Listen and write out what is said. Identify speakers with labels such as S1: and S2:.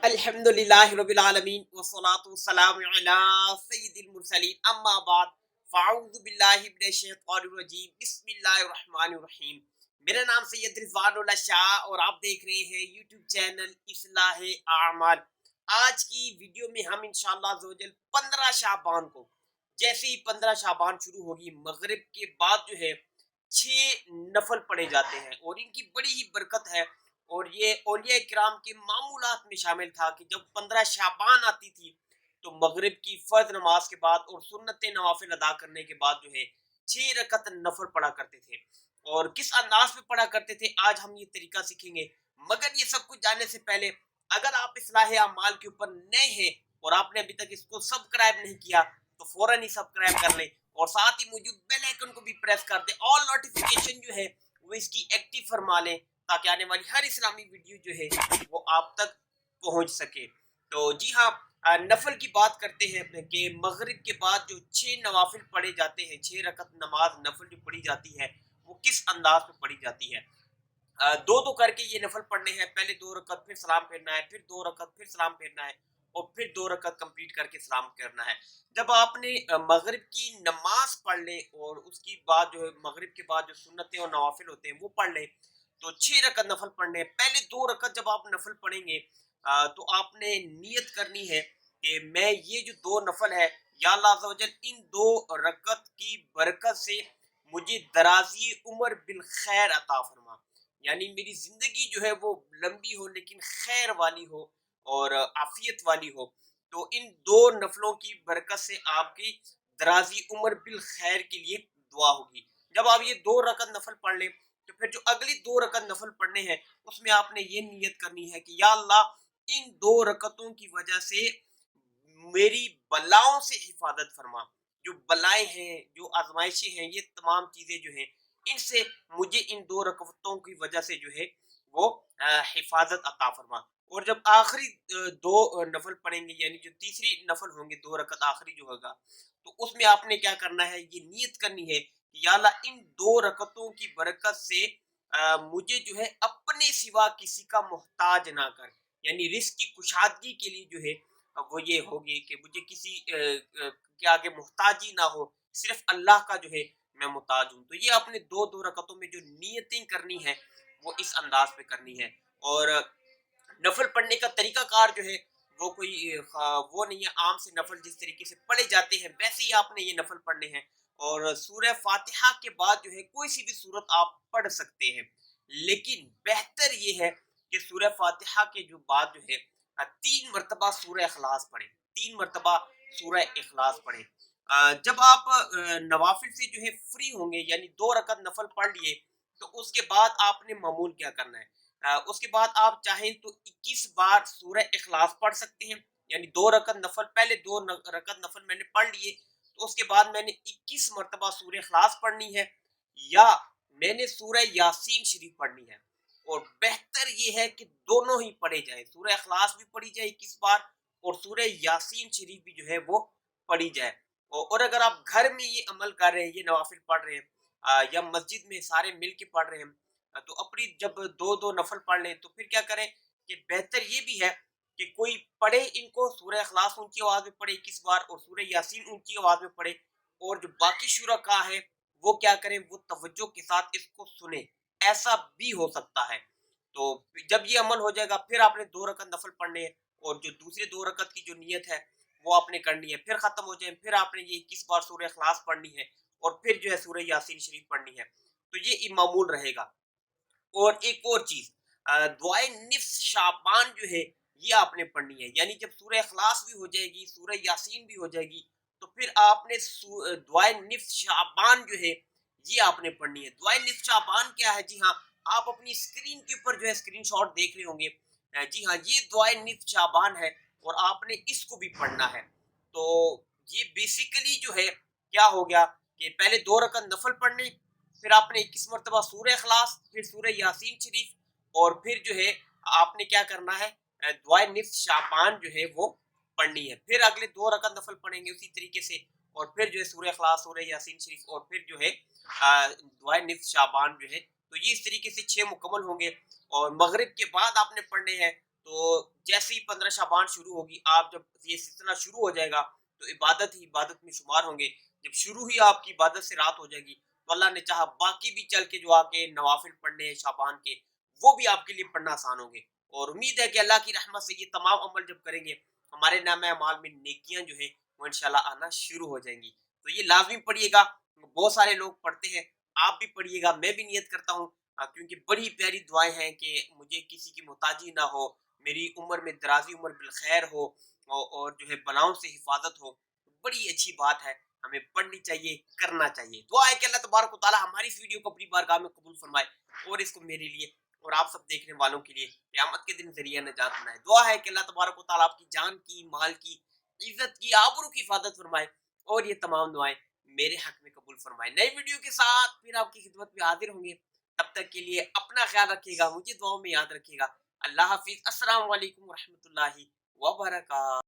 S1: अल्हम्दुलिल्लाहि रब्बिल आलमीन वस्सलातु वस्सलामु अला सय्यिदिल मुरसलीन अम्मा बाद फ़अऊज़ु बिल्लाहि मिनश शैतानिर रजीम बिस्मिल्लाहिर रहमानिर रहीम। मेरा नाम सैयद रिजवानुल्लाह शाह और आप देख रहे हैं यूट्यूब चैनल इस्लाह आमाल। आज की वीडियो में हम इंशाअल्लाह अज़्ज़ वजल 15 शाबान को, जैसे ही 15 शाबान शुरू होगी मगरिब के बाद जो है 6 नफल पढ़े जाते हैं और इनकी बड़ी ही बरकत है। और ये औलिया किराम के मामूलात में शामिल था कि जब 15 शाबान आती थी तो मगरिब की फर्ज नमाज के बाद और सुन्नत नवाफिल अदा करने के बाद जो है 6 रकत नफल पढ़ा करते थे। और किस अंदाज में पढ़ा करते थे आज हम ये तरीका सीखेंगे। मगर ये सब कुछ जानने से पहले अगर आप इस्लाह अमाल के ऊपर नए हैं और आपने अभी तक इसको सब्सक्राइब नहीं किया तो फौरन ही सब्सक्राइब कर लें और साथ ही मौजूद बेल आइकन को भी प्रेस कर दें। ऑल नोटिफिकेशन जो है वो इसकी एक्टिव फरमा लें ताकि आने वाली हर इस्लामी वीडियो जो है वो आप तक पहुंच सके। तो जी हाँ, नफल की बात करते हैं कि मगरिब के बाद जो 6 नवाफिल पढ़े जाते हैं, 6 रकत नमाज नफल जो पढ़ी जाती है वो किस अंदाज में पढ़ी जाती है। दो दो करके ये नफल पढ़ने हैं। पहले 2 रकत फिर सलाम फेरना है, फिर 2 रकत फिर सलाम फेरना है और फिर 2 रकत कंप्लीट करके सलाम करना है। जब आपने मगरिब की नमाज पढ़ ले और उसकी बाद जो है मगरिब के बाद जो सुन्नतें और नवाफिल होते हैं वो पढ़ ले तो 6 रकत नफल पढ़ने हैं। पहले 2 रकत जब आप नफल पढ़ेंगे तो आपने नियत करनी है कि मैं ये जो 2 नफल है या अल्लाह अज़्ज़ वजल इन 2 रकत की बरकत से मुझे दराजी उम्र बिल खैर अता फरमा, यानी मेरी जिंदगी जो है वो लंबी हो लेकिन खैर वाली हो और आफियत वाली हो। तो इन 2 नफलों की बरकत से आपकी दराजी उम्र बिल खैर के लिए दुआ होगी। जब आप ये 2 रकत नफल पढ़ लें तो फिर जो अगली 2 रकत नफल पढ़ने हैं उसमें आपने ये नियत करनी है कि या अल्लाह इन 2 रकतों की वजह से मेरी बलाओं से हिफाजत फरमा। जो बलाएं हैं, जो आजमाइशें हैं, ये तमाम चीजें जो हैं इनसे मुझे इन 2 रकतों की वजह से जो है वो हिफाजत अता फरमा। और जब आखिरी 2 नफल पढ़ेंगे यानी जो तीसरी नफल होंगे 2 रकत आखिरी जो होगा तो उसमें आपने क्या करना है, ये नियत करनी है कि या अल्लाह इन 2 रकतों की बरकत से मुझे जो है अपने सिवा किसी का मोहताज ना कर, यानी रिस्क की कुशादगी के लिए जो है वो ये होगी कि मुझे किसी के आगे मोहताजी ना हो, सिर्फ अल्लाह का जो है मैं मोहताज हूँ। तो ये अपने 2 2 रकतों में जो नियतें करनी है वो इस अंदाज पे करनी है। और नफल पढ़ने का तरीका कार जो है वो कोई वो नहीं है आम से नफल जिस तरीके से पढ़े जाते हैं वैसे ही आपने ये नफल पढ़ने हैं। और सूरह फातिहा के बाद जो है कोई सी भी सूरत आप पढ़ सकते हैं, लेकिन बेहतर ये है कि सूरह फातिहा के जो बाद जो है 3 मरतबा सूरह इखलास पढ़े, 3 मरतबा सूरह इखलास पढ़े। जब आप नवाफिल से जो है फ्री होंगे यानी 2 रकत नफल पढ़ लिए तो उसके बाद आपने मामूल क्या करना है। उसके बाद आप चाहें तो 21 बार सूरह इखलास पढ़ सकते हैं, यानी 2 रकत नफल, पहले 2 रकत नफल मैंने पढ़ लिए तो उसके बाद मैंने 21 मरतबा सूरह इखलास पढ़नी है या मैंने सूरह यासीन शरीफ पढ़नी है। और बेहतर ये है कि दोनों ही पढ़े जाए, सूरह इखलास भी पढ़ी जाए 21 बार और सूरह यासीन शरीफ भी जो है वो पढ़ी जाए। और अगर आप घर में ये अमल कर रहे हैं, ये नवाफिल पढ़ रहे हैं या मस्जिद में सारे मिल के पढ़ रहे हैं तो अपनी जब 2 2 नफल पढ़ लें तो फिर क्या करें कि बेहतर ये भी है कि कोई पढ़े इनको, सूरह इखलास ऊंची आवाज में पढ़े 21 बार और सूरह यासीन ऊंची आवाज में पढ़े और जो बाकी शुरका है वो क्या करें, वो तवज्जो के साथ इसको सुने। ऐसा भी हो सकता है। तो जब ये अमल हो जाएगा फिर आपने 2 रकत नफल पढ़ने हैं और जो दूसरे 2 रकत की जो नियत है वो आपने करनी है। फिर खत्म हो जाए फिर आपने ये 21 बार सूरह इखलास पढ़नी है और फिर जो है सूरह यासीन शरीफ पढ़नी है। तो ये मामूल रहेगा। और एक और चीज, दुआए निफ्स शाबान जो है ये आपने पढ़नी है, यानी जब सूरह इखलास भी हो जाएगी सूरह यासीन भी हो जाएगी तो फिर आपने दुआए निफ्स शाबान जो है ये आपने पढ़नी है। दुआए निफ्स शाबान क्या है, जी हाँ, आप अपनी स्क्रीन के ऊपर जो है स्क्रीनशॉट देख रहे होंगे। जी हाँ, ये दुआए निफ्स शाबान है और आपने इसको भी पढ़ना है। तो ये बेसिकली जो है क्या हो गया कि पहले 2 रकत नफल पढ़ने, फिर आपने 21 मरतबा सूरह इखलास, फिर सूरह यासीन शरीफ और फिर जो है आपने क्या करना है, दुआए निफ्स शाबान जो है वो पढ़नी है। फिर अगले 2 रकत नफल पढ़ेंगे उसी तरीके से और फिर जो है सूरह इखलास, सूरह यासीन शरीफ और फिर जो है दुआए निफ्स शाबान जो है। तो ये इस तरीके से 6 मुकम्मल होंगे। और मगरिब के बाद आपने पढ़ने हैं تو جیسے ہی 15 شعبان شروع ہوگی، آپ جب یہ سلسلہ شروع ہو جائے گا تو عبادت ہی عبادت میں شمار ہوں گے. جب شروع ہی آپ کی عبادت سے رات ہو جائے گی تو اللہ نے چاہا باقی بھی چل کے جو آپ کے نوافل پڑھنے ہیں شعبان کے، وہ بھی آپ کے لیے پڑھنا آسان ہوں گے. اور امید ہے کہ اللہ کی رحمت سے یہ تمام عمل جب کریں گے، ہمارے نام اعمال میں نیکیاں جو ہیں وہ انشاءاللہ آنا شروع ہو جائیں گی. تو یہ لازمی پڑھیے گا. بہت سارے لوگ پڑھتے ہیں، آپ بھی پڑھیے گا، میں بھی نیت کرتا ہوں کیونکہ بڑی پیاری دعائیں ہیں کہ مجھے کسی کی محتاجی نہ ہو، میری عمر میں درازی، عمر بالخیر ہو، اور جو ہے بلاؤں سے حفاظت ہو. بڑی اچھی بات ہے، ہمیں پڑھنی چاہیے، کرنا چاہیے. دعا ہے کہ اللہ تبارک و تعالی ہماری اس ویڈیو کو اپنی بارگاہ میں قبول فرمائے اور اس کو میرے لیے اور آپ سب دیکھنے والوں کے لیے قیامت کے دن ذریعہ نجات بنائے. دعا ہے کہ اللہ تبارک و تعالی آپ کی جان کی، مال کی، عزت کی، آبرو کی حفاظت فرمائے اور یہ تمام دعائیں میرے حق میں قبول فرمائے. نئی ویڈیو کے ساتھ پھر آپ کی خدمت میں حاضر ہوں گے. تب تک کے لیے اپنا خیال رکھیے گا، مجھے دعاؤں میں یاد رکھیے گا. اللہ حافظ. السلام علیکم ورحمۃ اللہ وبرکاتہ.